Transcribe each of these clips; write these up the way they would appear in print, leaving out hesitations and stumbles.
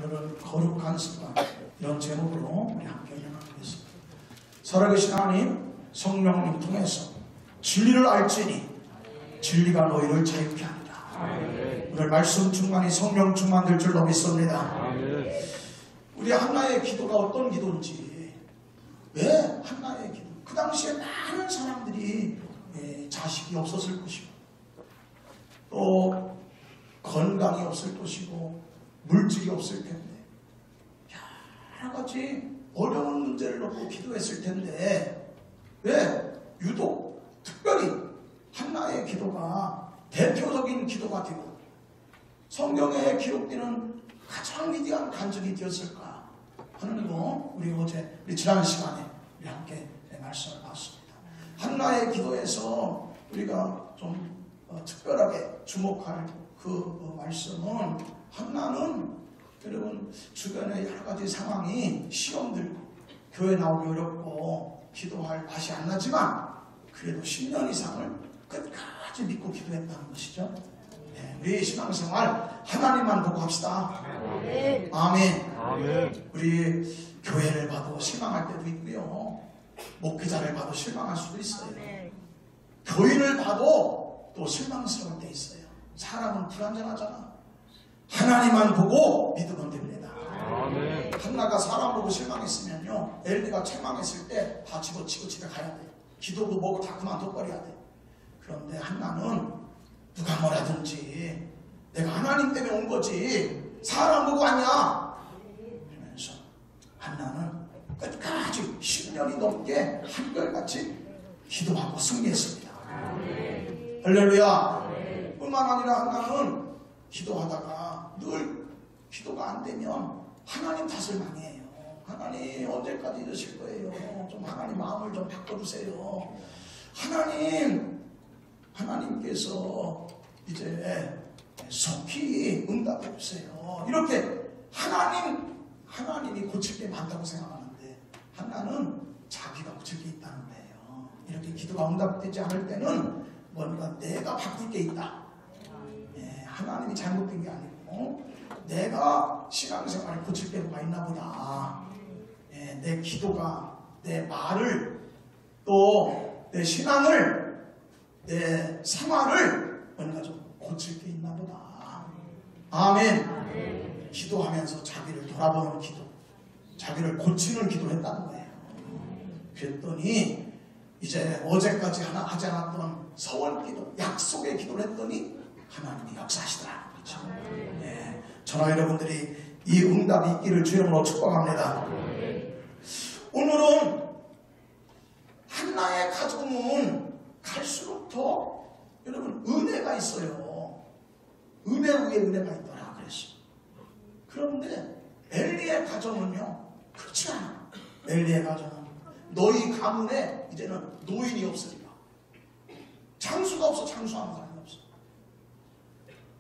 그런 거룩한 습관, 이런 제목으로 우리 함께 나누겠습니다. 살아계신 하나님, 성령님 통해서 진리를 알지니 진리가 너희를 자유케 하리라. 오늘 말씀 충만히 성령 충만될 줄로 믿습니다. 우리 한나의 기도가 어떤 기도인지, 왜 한나의 기도? 그 당시에 많은 사람들이 자식이 없었을 것이고 또 건강이 없을 것이고 물질이 없을 텐데 여러 가지 어려운 문제를 놓고 기도했을 텐데 왜 유독 특별히 한나의 기도가 대표적인 기도가 되고 성경에 기록되는 가장 위대한 간증이 되었을까 하는 거 우리 지난 시간에 우리 함께 말씀을 봤습니다. 한나의 기도에서 우리가 좀 특별하게 주목할 그 말씀은, 한나는 여러분 주변의 여러 가지 상황이 시험들고 교회 나오기 어렵고 기도할 맛이 안 나지만 그래도 10년 이상을 끝까지 믿고 기도했다는 것이죠. 우리 신앙생활 하나님만 보고 합시다. 아멘. 아멘. 우리 교회를 봐도 실망할 때도 있고요, 목회자를 봐도 실망할 수도 있어요. 교인을 봐도 또 실망스러울 때 있어요. 사람은 불완전하잖아. 하나님만 보고 믿으면 됩니다. 아멘. 한나가 사람 보고 실망했으면요, 엘리가 책망했을 때 다 집어치고 집에 가야 돼. 기도도 뭐고 다 그만둬버려야 돼. 그런데 한나는 누가 뭐라든지 내가 하나님 때문에 온 거지 사람 보고 왔냐 하면서 한나는 끝까지 10년이 넘게 한결같이 기도하고 승리했습니다. 할렐루야. 뿐만 아니라 한나는 기도하다가 늘 기도가 안 되면 하나님 탓을 많이 해요. 하나님 언제까지 이러실 거예요? 좀 하나님 마음을 좀 바꿔주세요. 하나님께서 이제 속히 응답해 주세요. 이렇게 하나님이 고칠 게 많다고 생각하는데 한나는 자기가 고칠 게 있다는 거예요. 이렇게 기도가 응답되지 않을 때는 뭔가 내가 바꿀 게 있다. 하나님이 잘못된 게 아니고 내가 신앙생활을 고칠 게 뭐가 있나 보다. 내 기도가, 내 말을, 또 내 신앙을, 내 생활을 뭔가 좀 고칠 게 있나 보다. 아멘. 기도하면서 자기를 돌아보는 기도, 자기를 고치는 기도를 했다는 거예요. 그랬더니 이제 어제까지 하지 않았던 서원 기도, 약속의 기도를 했더니 하나님이 역사하시더라. 그렇죠? 저와 여러분들이 이 응답이 있기를 주 이름으로 축복합니다. 오늘은 한나의 가정은 갈수록 더 여러분 은혜가 있어요. 은혜 위에 은혜가 있더라 그랬어. 그런데 엘리의 가정은요 그렇지 않아. 엘리의 가정은 너희 가문에 이제는 노인이 없으리라. 장수가 없어. 장수하는 사람이 없어.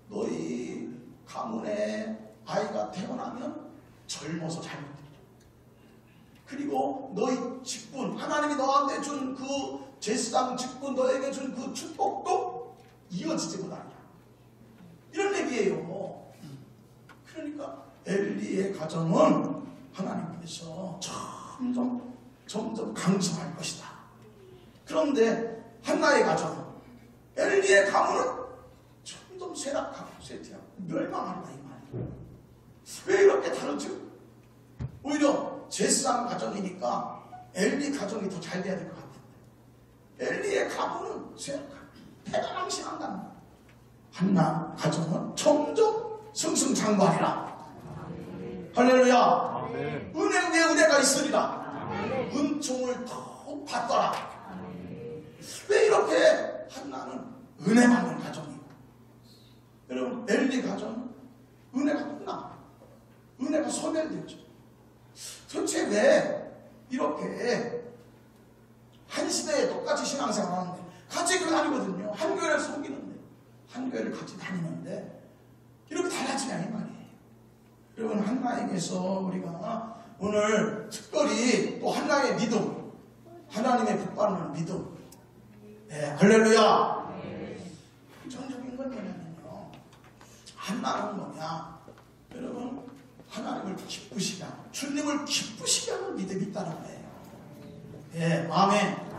너희 가문에 아이가 태어나면 젊어서 잘못돼. 그리고 너희 직분, 하나님이 너한테 준 그 제사장 직분, 너에게 준 그 축복도 이어지지 못하냐. 이런 얘기예요. 그러니까 엘리의 가정은 하나님께서 점점 강성할 것이다. 그런데 한나의 가정은, 엘리의 가문은 점점 쇠락하고 쇠퇴하고 멸망한다 이 말이에요. 왜 이렇게 다르죠? 오히려 제사장 가정이니까 엘리 가정이 더 잘 돼야 될 것 같은데 엘리의 가문은 쇠락하고 패가 망신한다는 거예요. 한나 가정은 점점 승승장구하리라. 할렐루야. 은혜 위에 은혜가 있으리라. 은총을 더욱 받더라. 왜 이렇게 한나는 은혜 받는 가정이고, 여러분 엘리 가정은 은혜가 끝나. 은혜가 소멸되죠. 도대체 왜 이렇게 한 시대에 똑같이 신앙생활 하는데 같이 교회 다니거든요. 한 교회를 섬기는데, 한 교회를 같이 다니는데 이렇게 달라지냐 이 말이에요. 여러분 한나에게서 우리가 오늘 특별히 또 한나의 믿음, 하나님의 복받는 믿음, 할렐루야. 전적인 건 뭐냐면요, 한나는 뭐냐, 여러분 하나님을 기쁘시게 하는, 주님을 기쁘시게 하는 믿음이 있다는 거예요. 예, 아멘.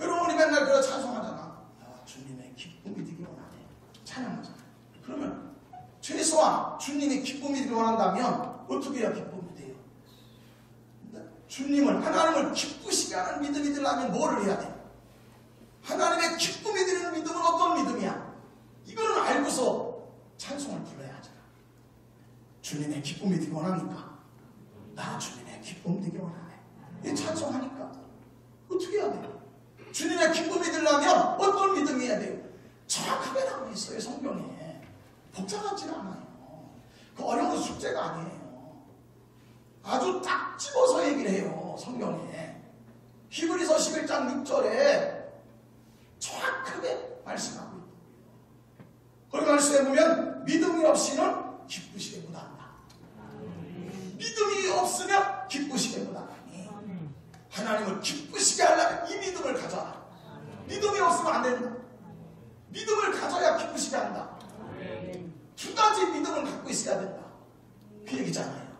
여러분, 우리 맨날 그래 찬송하잖아. 주님의 기쁨이 되기 원하네. 찬양하잖아. 그러면 최소한 주님의 기쁨이 되기 원한다면 어떻게 해야 기쁨이 돼요? 주님을, 하나님을 기쁘시게 하는 믿음이 되려면 뭐를 해야 돼? 하나님의 기쁨이 되는 믿음은 어떤 믿음이야? 이거는 알고서 찬송을 불러야 하잖아. 주님의 기쁨이 되기 원합니까? 나 주님의 기쁨 되기 원하네. 이 찬송하니까 어떻게 해야 돼요? 주님의 기쁨이 되려면 어떤 믿음이 해야 돼요? 정확하게 나와 있어요. 성경에 복잡하지 않아요. 그 어려운 숙제가 아니에요. 아주 딱 집어서 얘기를 해요. 성경에 히브리서 11장 6절에 정확하게 말씀하고 있고, 거기 말씀해 보면 믿음이 없이는 기쁘시게 못한다. 믿음이 없으면 기쁘시게 못한다. 하나님을 기쁘시게 하려면 이 믿음을 가져라. 믿음이 없으면 안 된다. 믿음을 가져야 기쁘시게 한다. 두 가지 믿음을 갖고 있어야 된다. 그 얘기잖아요.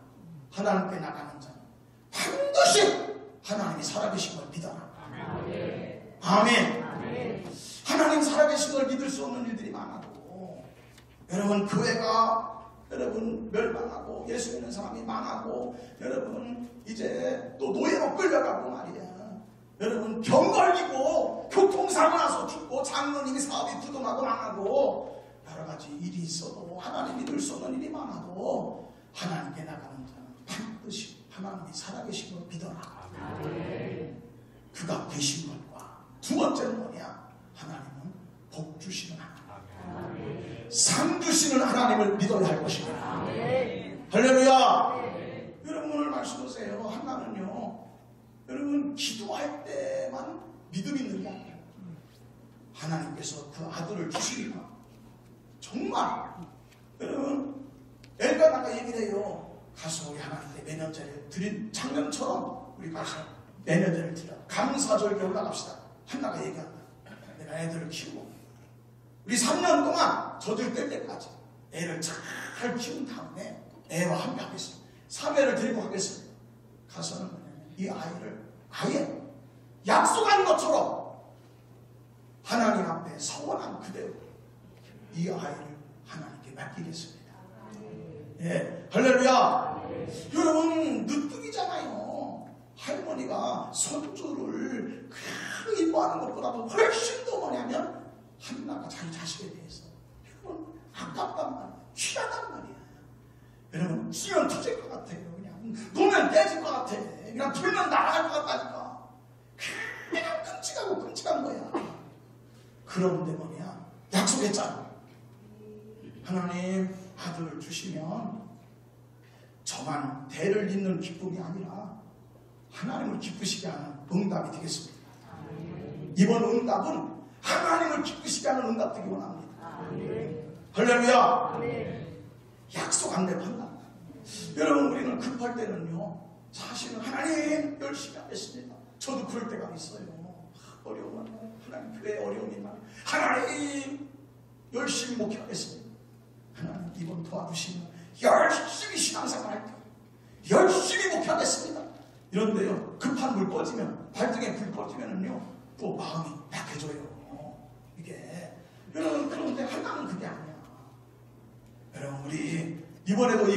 하나님께 나가는 자는 반드시 하나님이 살아계신 걸 믿어라. 아멘. 하나님 살아계신 걸 믿을 수 없는 일들이 많아도, 여러분 교회가 여러분 멸망하고 예수 믿는 사람이 망하고, 여러분 이제 또 노예로 끌려가고 말이야. 여러분 병 걸리고 교통사고 나서 죽고, 장로님이 사업이 부동하고 망하고, 여러 가지 일이 있어도, 하나님 믿을 수 없는 일이 많아도 하나님께 나가는 자는 반드시 하나님이 살아계신 걸 믿어라. 그가 계신 것과 두 번째는 뭐냐? 하나님은 복 주시는 하나님, 상 주시는 하나님을 믿어야 할 것입니다. 할렐루야. 여러분 오늘 말씀 보세요. 하나는요, 여러분 기도할 때만 믿음이 있는 게 아니에요. 하나님께서 그 아들을 주시니까 정말, 여러분 엘가나가 얘기를 해요. 가서 우리 하나님께 매년제를 드린 장면처럼 우리 가서 매년제를 드려 감사절기에 올라갑시다. 한나가 얘기한다. 내가 애들을 키우고 우리 3년 동안 저들 뗄 때까지 애를 잘 키운 다음에 애와 함께 하겠습니다. 3회를 데리고 가겠습니다. 가서는 이 아이를 아예 약속한 것처럼 하나님 앞에 서원한 그대로 이 아이를 하나님께 맡기겠습니다. 예, 할렐루야. 여러분 늦둥이잖아요. 할머니가 손주를 그 이뻐하는 것보다도 훨씬 더 뭐냐면 한나가 자기 자식에 대해서 여러분 아깝단 말이야. 취하단 말이야. 여러분 찌면 터질 것 같아요. 그냥 놓으면 떼질 것 같아. 그냥 돌면 날아갈 것 같다니까. 그냥 끔찍한 거야. 그런데 뭐냐, 약속했잖아. 하나님 아들을 주시면 저만 대를 잇는 기쁨이 아니라 하나님을 기쁘시게 하는 응답이 되겠습니다. 이번 응답은 하나님을 기쁘시게 하는 응답 되기 원합니다. 할렐루야. 약속 안 내판다. 여러분 우리는 급할 때는요, 사실은 하나님 열심히 하겠습니다. 저도 그럴 때가 있어요. 어려우면 하나님 교회 어려움이 많아요. 하나님 열심히 목회하겠습니다. 하나님 이번 도와주시면 열심히 신앙생활 할게요. 열심히 목회하겠습니다. 이런데요, 급한 불 꺼지면, 발등에 불 꺼지면은요, 또 마음이 약해져요. 이게 여러분, 그런데 하나는 그게 아니야. 여러분 우리 이번에도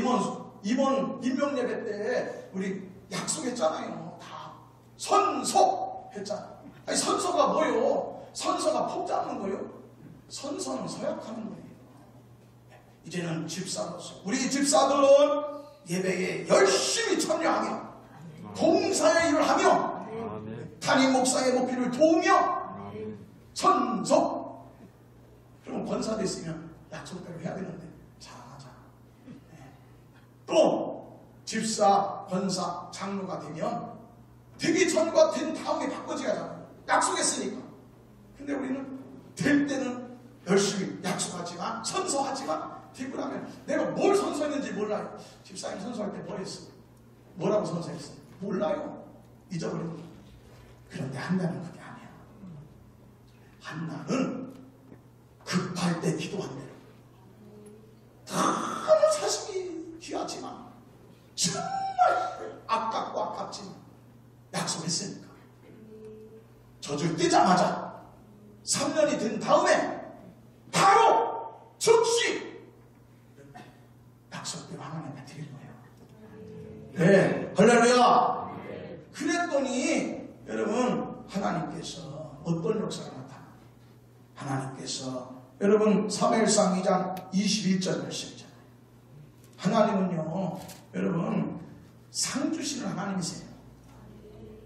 임원 임명예배 때 우리 약속했잖아요. 다 선서 했잖아. 아니 선서가 뭐요? 선서가 폭 잡는 거요? 선서는 서약하는 거예요. 이제는 집사로서 우리 집사들은 예배에 열심히 참여하며 봉사의 일을 하며 담임 목사의 목표를 도우며 선서. 그럼 권사도 있으면 약속대로 해야 되는데 잘하자. 또 집사, 권사, 장로가 되면 되기 전과 된 다음에 바꿔줘야잖아요. 약속했으니까. 근데 우리는 될 때는 열심히 약속하지만, 선서하지만, 되고 나면 내가 뭘 선서했는지 몰라요. 집사님 선서할 때 뭘 했어? 뭐라고 선서했어? 몰라요. 잊어버리고. 그런데 한나는 그게 아니야. 한나는 급할 때 기도한 대로 너무 자식이 귀하지만 정말 아깝고 아깝지만 약속했으니까 젖을 떼자마자 3년이 된 다음에 바로 즉시 약속대로 하나님께 드린 거예요. 네, 할렐루야. 그랬더니 여러분 하나님께서 어떤 역사가 나타나? 하나님께서 여러분 사무엘상 2장 21절 말씀이잖아요. 하나님은요 여러분 상 주시는 하나님이세요.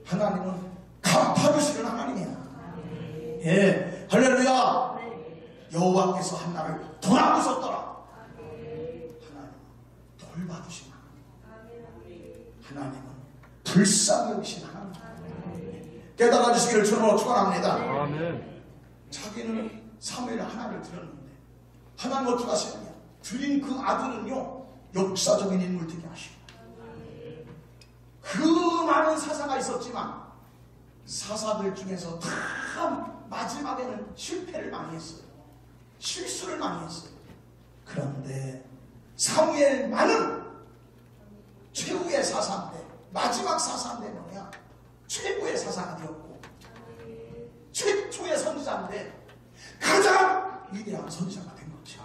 하나님은 갚아주시는 하나님이야. 예, 할렐루야. 여호와께서 한나를 돌아보셨더라. 하나님은 돌봐주신 하나님. 하나님은 불쌍히 여기신 하나님. 깨달아 주시기를 주로 축원합니다. 아멘. 자기는 사무엘 하나를 드렸는데 하나님 어떻게 하시느냐? 드린 그 아들은요 역사적인 인물 되게 하시고 그 많은 사사가 있었지만 사사들 중에서 다 마지막에는 실패를 많이 했어요. 실수를 많이 했어요. 그런데 사무엘만은 최후의 사사인데 마지막 사사인데 뭐냐? 최고의 사사가 되었고 최초의 선지자인데 가장 위대한 선지자가 된 거죠.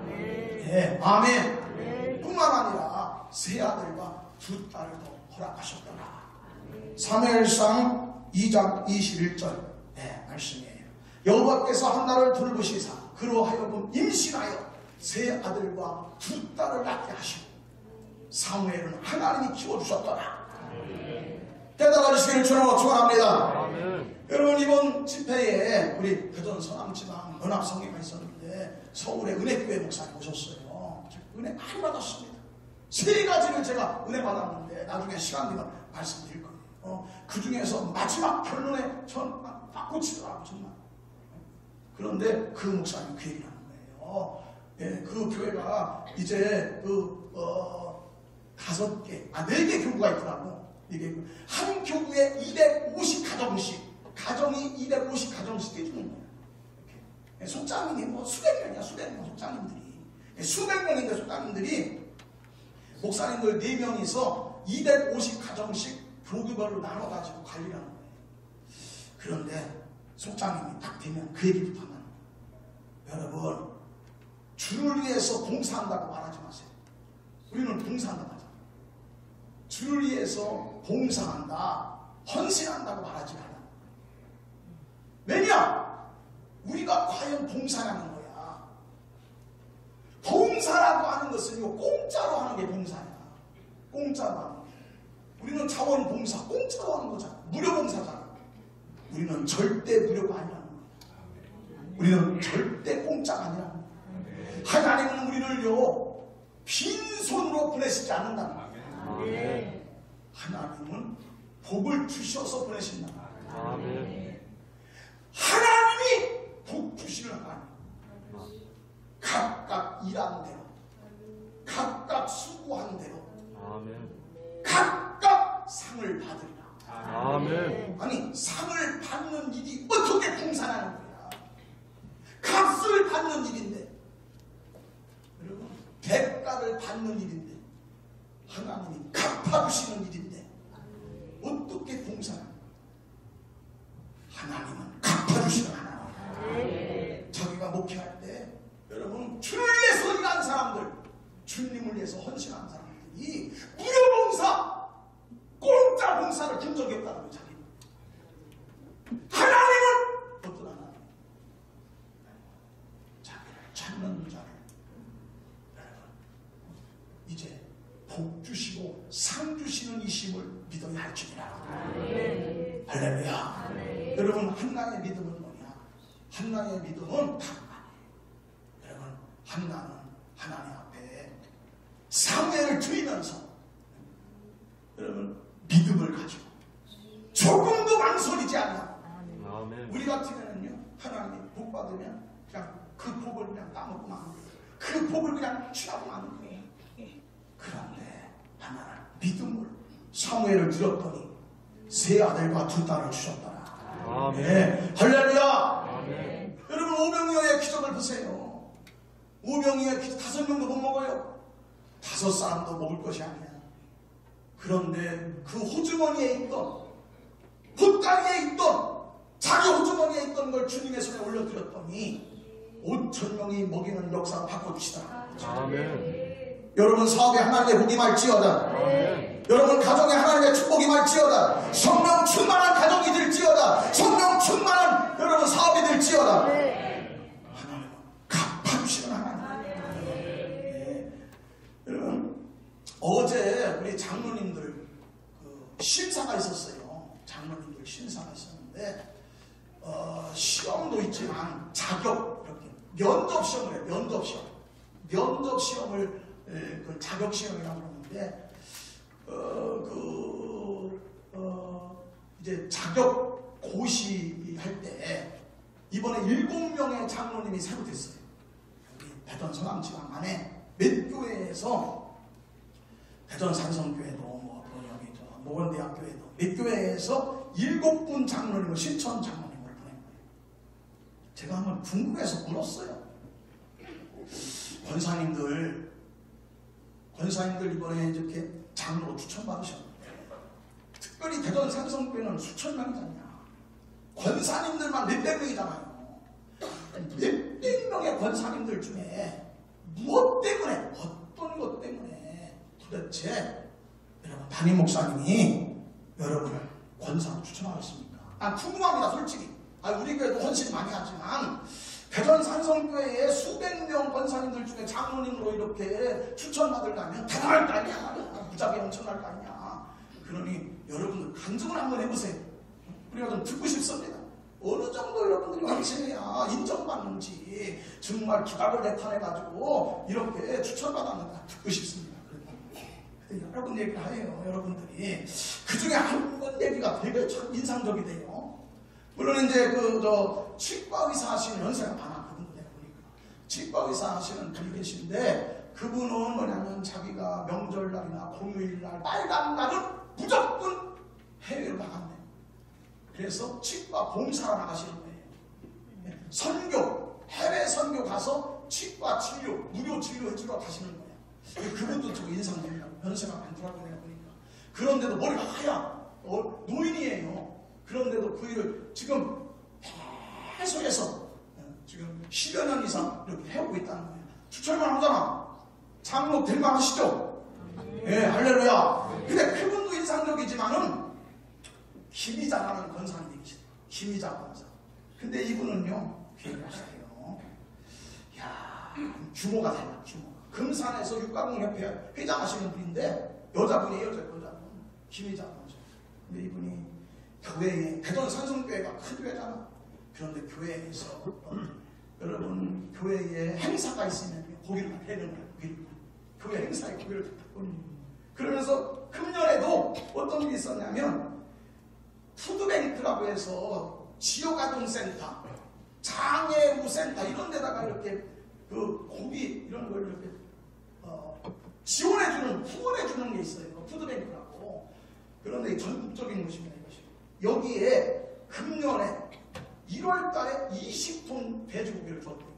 예, 아멘. 뿐만 아니라 세 아들과 두 딸을 더 허락하셨더라. 사무엘상 2장 21절 말씀이에요. 여호와께서 한나를 돌보시사 그로 하여금 임신하여 세 아들과 두 딸을 낳게 하시고 사무엘은 하나님이 키워주셨더라. 깨달아 주시기를 주로 축원합니다. 여러분 이번 집회에 우리 대전 서남지방 연합성회가 있었는데 서울의 은혜교회 목사님 오셨어요. 은혜 많이 받았습니다. 세 가지를 제가 은혜 받았는데 나중에 시간 되면 말씀드릴 거예요. 그 중에서 마지막 결론에 전 딱 꽂히더라고 정말. 그런데 그 목사님 그 얘기를 하는 거예요. 예, 그 교회가 이제 네 개 교구가 있더라고. 이게 한 교구에 250가정씩 가정이 250가정씩 해주는 거예요. 이렇게. 속장님이 뭐 수백 명이야 속장님들이. 수백 명인데 속장님들이 목사님들 4명이서 250가정씩 교구별로 나눠가지고 관리를 하는 거예요. 그런데 속장님이 딱 되면 그 얘기부터 하는 거예요. 여러분 주를 위해서 봉사한다고 말하지 마세요. 우리는 봉사한다고 하잖아요. 주를 위해서 봉사한다, 헌신한다고 말하지 않아. 왜냐? 우리가 과연 봉사라는 거야. 봉사라고 하는 것은 공짜로 하는 게 봉사야. 공짜로 하는 게. 우리는 자원봉사, 공짜로 하는 거잖아. 무료봉사잖아. 우리는 절대 무료가 아니라는 거야. 우리는 절대 공짜가 아니라는 거야. 하나님은 우리를요 빈손으로 보내시지 않는다는 거야. 하나님은 복을 주셔서 보내신다. 하나님이 복 주시는 하나님. 각각 일하는 대로, 각각 수고하는 대로, 각각 상을 받으리라. 아멘. 아니 상을 받는 일이 어떻게 풍산하는 거야? 값을 받는 일인데, 여러분 대가를 받는 일인데, 하나님이 갚아주시는 일인데 어떻게 봉사하는 거야? 하나님은 갚아주시는 하나님. 자기가 목회할 때 여러분 주를 위해서 일하는 사람들, 주님을 위해서 헌신하는 사람들이 무료봉사, 공짜 봉사를 준 적이 없다는 거예요. 자기는. 하나님은 어떤 하나님? 자기를 찾는 자를 여러분 이제 복 주시고 상 주시는 이심을 믿어야 할지니라. 할렐루야. 여러분 한나의 믿음은 뭐냐? 한나의 믿음은 강만이에요. 여러분 한나는 하나님 앞에 사무엘을 드리면서 여러분 믿음을 가지고 조금도 망설이지 않아. 우리 같으면은요 하나님 복 받으면 그냥 그 복을 그냥 따먹고 마는 거예요. 그 복을 그냥 취하고 마는 거예요. 그런데 하나는 믿음을 사무엘을 드렸더니 세 아들과 두 딸을 주셨더라. 아멘. 네. 할렐루야. 아멘. 여러분 오병이어의 기적을 보세요. 오병이어의 기적 5명도 못 먹어요. 5사람도 먹을 것이 아니야. 그런데 그 호주머니에 있던, 보따리에 있던, 자기 호주머니에 있던 걸 주님의 손에 올려드렸더니 5,000명이 먹이는 역사가 바꿔주시더라. 아멘. 여러분 사업에 하나님의 복이 말지어다. 아멘. 여러분 가정에 하나님의 축복이 말지어다. 성령 충만한 가정이 될지어다. 성령 충만한 여러분 사업이 될지어다. 하나님은 갚아주시는 하나님. 네. 여러분 어제 우리 장로님들 심사가 있었어요. 장로님들 심사가 있었는데 시험도 있지만 자격 이렇게 면접 시험을 해요. 면접 시험을 그 자격 시험이라고 그러는데 이제 자격 고시 할 때 이번에 7명의 장로님이 새로 됐어요. 여기 대전 서남지방 안에 몇 교회에서 대전 산성교회도 뭐 여기 저 모건대학교회도 몇 교회에서 7분 장로님을 신천 장로님을 보낸 거예요. 제가 한번 궁금해서 물었어요. 권사님들 이번에 이렇게 장로로 추천받으셨는데 특별히 대전 산성교회는 수천 명이잖냐. 권사님들만 몇백 명이잖아요. 몇백 명의 권사님들 중에 무엇 때문에 어떤 것 때문에 도대체 여러분 담임 목사님이 여러분을 권사로 추천하겠습니까? 난 궁금합니다. 솔직히 우리 교회도 헌신 많이 하지만 대전 산성교회에 수백 명 권사님들 중에 장로님으로 이렇게 추천받으려면 대단할 거 아니야. 무작위 엄청날 거 아니야. 그러니 여러분들 간증을 한번 해보세요. 우리가 좀 듣고 싶습니다. 어느 정도 여러분들이 헌신해야 인정받는지 정말 기각을 내탄해가지고 이렇게 추천받았는가 듣고 싶습니다. 근데 여러분 얘기를 해요. 여러분들이 그 중에 한 번 얘기가 되게 참 인상적이 돼요. 물론 이제 치과 의사 하시는 연세가 많아. 그분 내가 보니까 치과 의사 하시는 분이 계신데 그분은 뭐냐면 자기가 명절날이나 공휴일날 빨간 날은 무조건 해외로 나간대. 그래서 치과 봉사를 나가시는 거예요. 선교, 해외 선교 가서 치과 치료, 무료 치료 해주러 가시는 거예요. 그분도 좀 인상적이라고 연세가 많더라고요. 내가 보니까. 그런데도 머리가 하얀 노인이에요. 그런데도 그 일을 지금 계속해서 지금 10여 년 이상 이렇게 해오고 있다는 거예요. 추천만 하잖아. 장로 될만 하시죠? 예, 할렐루야. 근데 그분도 인상적이지만은 김희자라는 권사님이 계시대요. 김희자 권사. 근데 이분은요, 귀하세요. 야, 규모가 달라, 규모가. 금산에서 육가공협회 회장하시는 분인데, 여자분이에요, 여자분. 김희자 권사. 근데 이분이 교회에, 대전 산성교회가 큰 교회잖아. 그런데 교회에서, 여러분, 교회에 행사가 있으면 고기를 해는 거예요, 고기를. 교회 행사에 고기를 갖다. 그러면서 금년에도 어떤 일이 있었냐면, 푸드뱅크라고 해서 지역아동센터, 장애우센터 이런 데다가 이렇게 그 고기 이런 걸 이렇게 지원해주는, 후원해주는 게 있어요. 푸드뱅크라고. 그런데 전국적인 것입니다. 이것이. 여기에 금년에 1월 달에 20톤 돼지고기를 줬대요.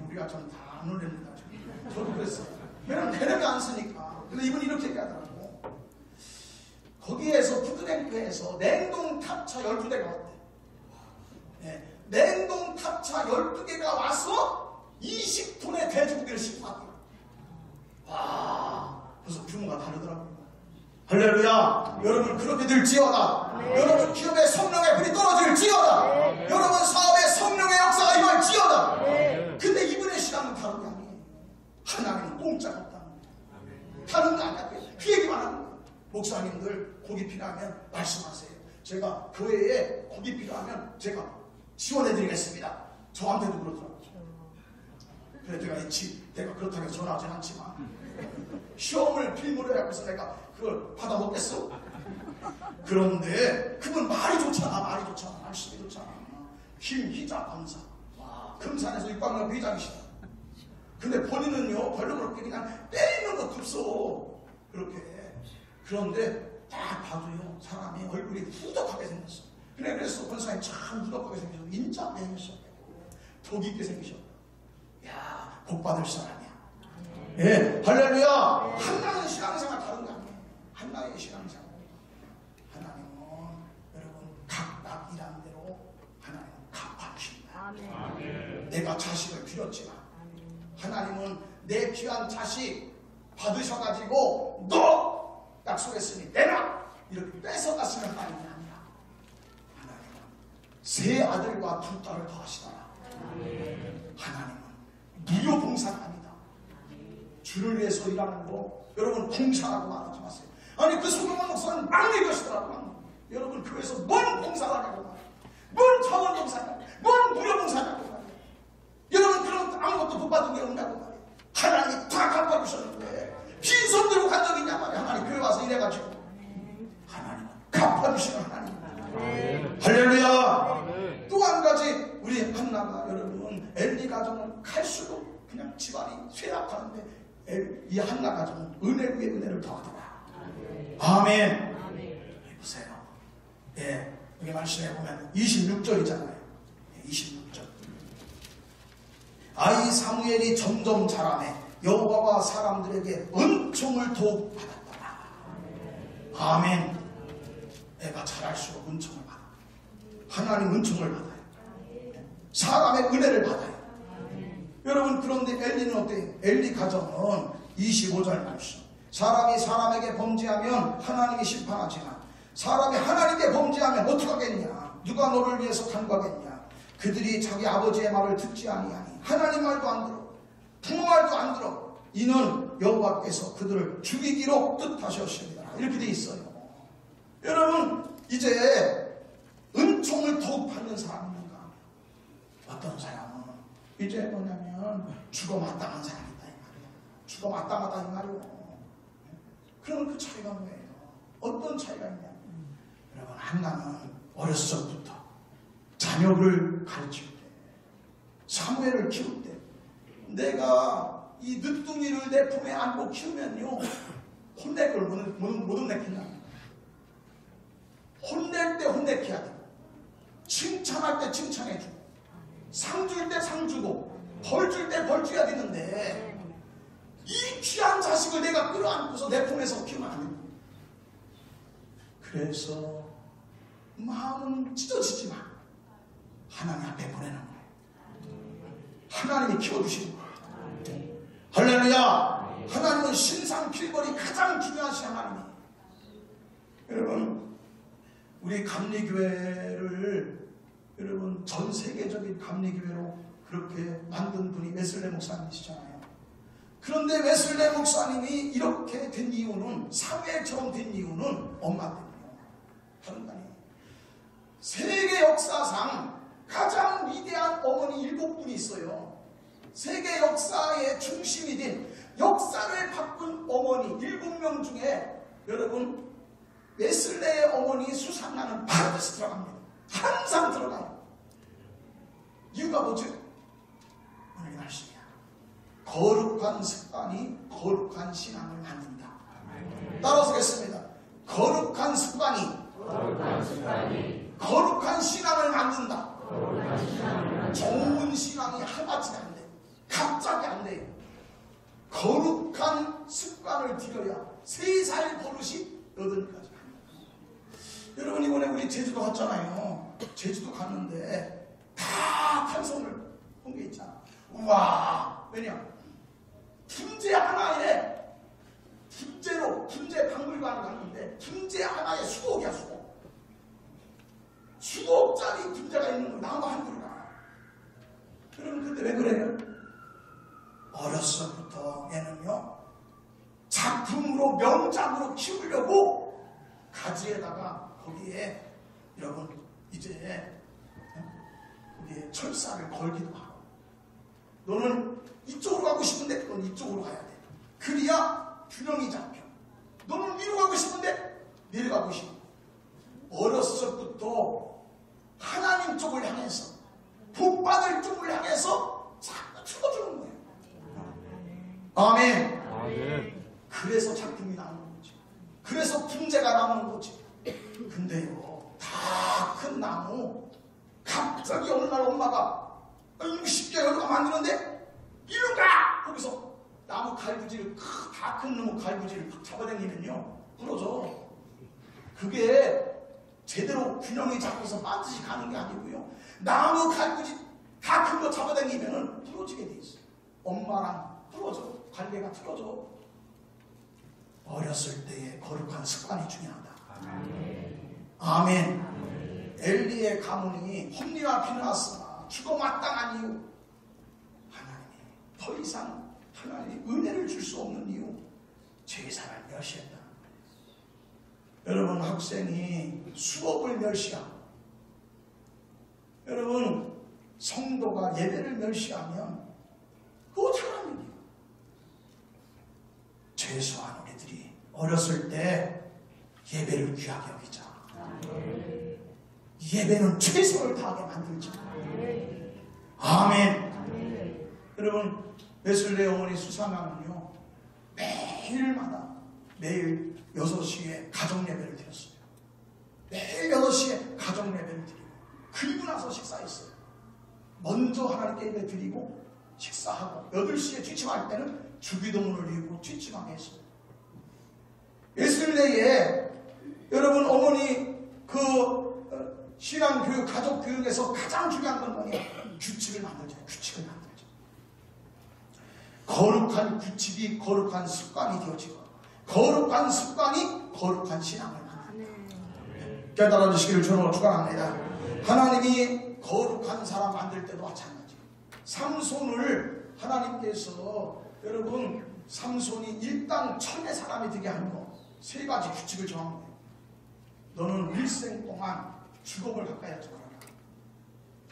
우리가 좀 다 안 놀랍니다. 저도 그랬어요. 왜냐면 대량이 안 쓰니까. 근데 이분이 이렇게 얘기하더라고요. 거기에서 푸드뱅크에서 냉동 탑차 12대가 왔대. 네, 냉동 탑차 12개가 와서 20톤의 돼지고기를 싣고 왔대요. 와, 그래서 규모가 다르더라고요. 할렐루야. 여러분 그렇게 될지어다. 네. 여러분 기업의 성령의 불이 떨어질지어다. 네. 여러분 사업의 성령의 역사가 임할지어다. 네. 근데 이분의 시간은 다른 게 아니에요. 하나님은 공짜가 없다는 거예요. 다른 거 아니야. 그 얘기만 하는 거예요. 목사님들 고기 필요하면 말씀하세요. 제가 교회에 고기 필요하면 제가 지원해드리겠습니다. 저한테도 그러더라고요. 그래 내가 그렇다고 해서 전화하진 않지만 시험을 빌무를 해서 내가 그걸 받아먹겠어? 그런데 그분 말이 좋잖아. 말씀이 좋잖아. 김희자 검사. 와, 금산에서 육방역 회장이시다. 근데 본인은요 별로 그렇게 그냥 때리는 것도 없어. 그렇게. 그런데 딱 봐도요 사람이 얼굴이 후덕하게 생겼어. 그래서 권사님 참 후덕하게 생겨서 인자하게 생겼어. 복 있게 생기셨다. 야, 복 받을 사람이야. 예, 할렐루야. 한나의 신앙생활 다른 거 아니에요. 한나의 신앙생활. 하나님은 여러분 각각 일하는 대로 하나님은 갚아주신다. 내가 자식을 빌었지만 하나님은 내 귀한 자식 받으셔가지고 너 약속했으니 내놔 이렇게 뺏어갔으면 하나님이 아니라 하나님은 세 아들과 두 딸을 더하시더라. 하나님은 무료 봉사가 아니다. 주를 위해서 일하는 거 여러분 봉사라고 말하지 마세요. 아니 그 소경원 목사는 막내 것이더라고. 여러분 교회에서 뭔 봉사를 하냐고 말이에요. 뭔 자원 봉사냐고, 뭔 무료 봉사냐고 말이에요. 여러분 그런 아무것도 못 받은 게 없냐고 말이에요. 하나님이 다 갚아주셨는데 빈손 들고 간 적이 있냐 말이에요. 하나님 교회 와서 일해가지고 하나님은 갚아주시는 하나님. 할렐루야. 또 한 가지 우리 한나가 여러분 엘리 가정은 갈수록 그냥 집안이 쇠락하는데 이 한나 가정은 은혜 위에 은혜를 더하더라. 아멘. 보세요. 예, 여기 말씀해 보면 26절이잖아요. 26절. 아이 사무엘이 점점 자라매 여호와가 사람들에게 은총을 더욱 받았더라. 아멘. 애가 자랄수록 은총을 받아. 하나님 은총을 받아요. 사람의 은혜를 받아요. 여러분 그런데 엘리는 어때요? 엘리 가정은 25절 말씀. 사람이 사람에게 범죄하면 하나님이 심판하지만 사람이 하나님께 범죄하면 어떡하겠냐? 누가 너를 위해서 간과하겠냐? 그들이 자기 아버지의 말을 듣지 아니하니 하나님 말도 안 들어 부모 말도 안 들어 이는 여호와께서 그들을 죽이기로 뜻하셨습니다. 이렇게 돼 있어요. 여러분 이제 은총을 더욱 받는 사람이 있는가? 어떤 사람은 이제 뭐냐면 죽어 마땅한 사람이 있다 이 말이야. 죽어 마땅하다 이 말이요. 그러면 그 차이가 뭐예요? 어떤 차이가 있냐? 여러분 한나는 어렸을 적부터 자녀를 가르칠 때 사무엘을 키울 때 내가 이 늦둥이를 내 품에 안고 키우면요 혼낼 걸 못 혼냈겠냐? 혼낼 때 혼내켜야 돼. 칭찬할 때 칭찬해주고 상 줄 때 상 주고 벌 줄 때 벌 줘야 되는데 이 귀한 자식을 내가 끌어안고서 내 품에서 키우면 안 됩니다. 그래서 마음은 찢어지지만 하나님 앞에 보내는 거예요. 하나님이 키워주시는 거예요. 할렐루야. 하나님은 신상 필벌이 가장 중요하신 하나님이에요. 여러분 우리 감리교회를 여러분 전 세계적인 감리교회로 그렇게 만든 분이 웨슬레 목사님이시잖아요. 그런데 웨슬레 목사님이 이렇게 된 이유는 사무엘처럼 된 이유는 엄마 때문이에요. 다른 거 아니에요. 세계 역사상 가장 위대한 어머니 7분이 있어요. 세계 역사의 중심이 된 역사를 바꾼 어머니 7명 중에 여러분 웨슬레의 어머니 수산나는 반드시 들어갑니다. 항상 들어가요. 이유가 뭐죠? 오늘 이 말씀이야. 거룩한 습관이 거룩한 신앙을 만든다. 따라서 하겠습니다. 거룩한 습관이 거룩한 신앙을 만든다. 좋은 신앙이 하루아침에 안 돼. 갑자기 안 돼요. 거룩한 습관을 들여야 3살 버릇이 8가지. 여러분 이번에 우리 제주도 갔잖아요. 제주도 갔는데 다 탄성을 본 게 있잖아. 우와. 왜냐? 김제 하나에 김제 박물관을 갔는데 김제 하나에 수억이야 수억. 수억짜리 김제가 있는 거 나무 한 그루가. 여러분 근데 왜 그래요? 어렸을 때부터 얘는요 작품으로 명작으로 키우려고 가지에다가 거기에 여러분 이제 거기에 철사를 걸기도 하고 너는 이쪽으로 가고 싶은데 넌 이쪽으로 가야 돼. 그래야 균형이 잡혀. 너는 위로 가고 싶은데 내려가고 싶어. 어렸을 때부터 하나님 쪽을 향해서 복받을 쪽을 향해서 자꾸 죽어주는 거예요. 아멘. 그래서 작품이 나오는 거지. 그래서 분재가 나오는 거지. 근데요 다 큰 나무 갑자기 어느 날 엄마가 60개 열어가 만드는데 이리 가! 거기서 나무 갈구지를 다 큰 나무 갈구지를 팍 잡아당기면요 부러져. 그게 제대로 균형이 잡혀서 반드시 가는 게 아니고요. 나무 갈구지 다 큰 거 잡아당기면은 부러지게 돼 있어요. 엄마랑 부러져. 관계가 틀어져. 어렸을 때의 거룩한 습관이 중요하다. 아멘. 엘리의 가문이 홈리와 비나스가 죽어 마땅한 이유, 하나님이 더 이상 하나님이 은혜를 줄 수 없는 이유, 제사를 멸시했다는 거예요. 여러분, 학생이 수업을 멸시하고, 여러분 성도가 예배를 멸시하면 그거 잘하는 일이에요. 최소한 우리들이 어렸을 때 예배를 귀하게 여기자. 예배는 최선을 다하게 만들자. 아멘. 여러분, 웨슬레 어머니 수사나는요 매일마다 매일 6시에 가정 예배를 드렸어요. 매일 6시에 가정 예배를 드리고 그리고 나서 식사했어요. 먼저 하나님께 예배 드리고 식사하고 8시에 취침할 때는 주기도문을 읽고 취침하게 했어요. 웨슬레에 여러분 어머니 신앙교육, 가족교육에서 가장 중요한 건 뭐냐? 규칙을 만들자. 규칙을 만들자. 거룩한 규칙이 거룩한 습관이 되어지고 거룩한 습관이 거룩한 신앙을 만든다. 깨달아 주시기를 주로 축원합니다. 하나님이 거룩한 사람 만들 때도 마찬가지. 삼손을 하나님께서 여러분 삼손이 일당 천의 사람이 되게 하는 거 3가지 규칙을 정한 거예요. 너는 일생 동안 죽음을 가까이 하지 말아라.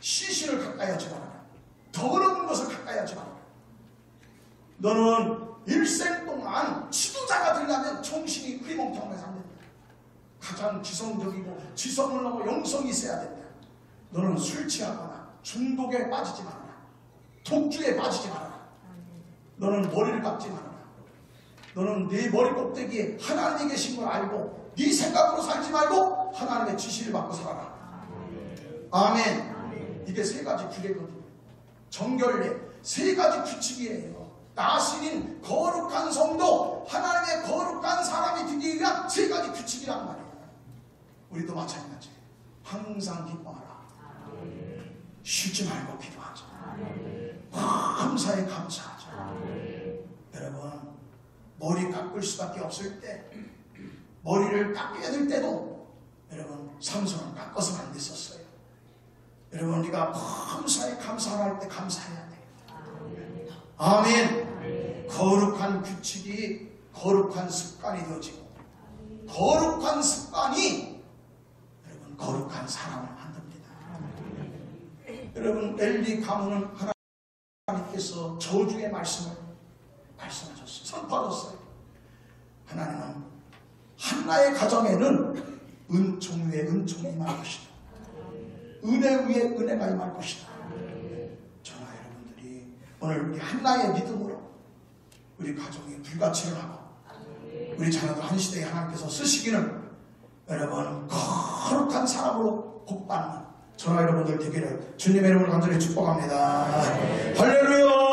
시신을 가까이 하지 말아라. 더러운 것을 가까이 하지 말아라. 너는 일생 동안 지도자가 되려면 정신이 흐리멍텅해서 안 된다. 가장 지성적이고 지성을 하고 영성이 있어야 된다. 너는 술 취하거나 중독에 빠지지 말아라. 독주에 빠지지 말아라. 너는 머리를 깎지 말아라. 너는 네 머리 꼭대기에 하나님이 계신 걸 알고 네 생각으로 살지 말고 하나님의 지시를 받고 살아라. 아멘. 이게 3가지 규례거든요. 정결례 3가지 규칙이에요. 나신인 거룩한 성도, 하나님의 거룩한 사람이 되기 위한 3가지 규칙이란 말이에요. 우리도 마찬가지예요. 항상 기뻐하라. 쉬지 말고 기도하자. 감사에 감사하자. 여러분, 머리 깎을 수밖에 없을 때, 머리를 깎게 될 때도 여러분 삼손은 깎아서는 안 됐었어요. 여러분, 우리가 감사에 감사할 때 감사해야 돼요. 아멘. 거룩한 규칙이 거룩한 습관이 되어지고 거룩한 습관이 여러분 거룩한 사람을 만듭니다. 여러분, 엘리 가문은 하나님께서 저주의 말씀을 말씀하셨어요. 선포하셨어요. 하나님은 한나의 가정에는 은총 위에 은총이 임할 것이다. 은혜 위에 은혜가 임할 것이다. 저와 여러분들이 오늘 우리 한나의 믿음으로 우리 가정이 불가치를 하고 우리 자녀들 한 시대에 하나님께서 쓰시기는 여러분 거룩한 사람으로 복받는 저와 여러분들 되기를 주님의 이름으로 간절히 축복합니다. 할렐루야.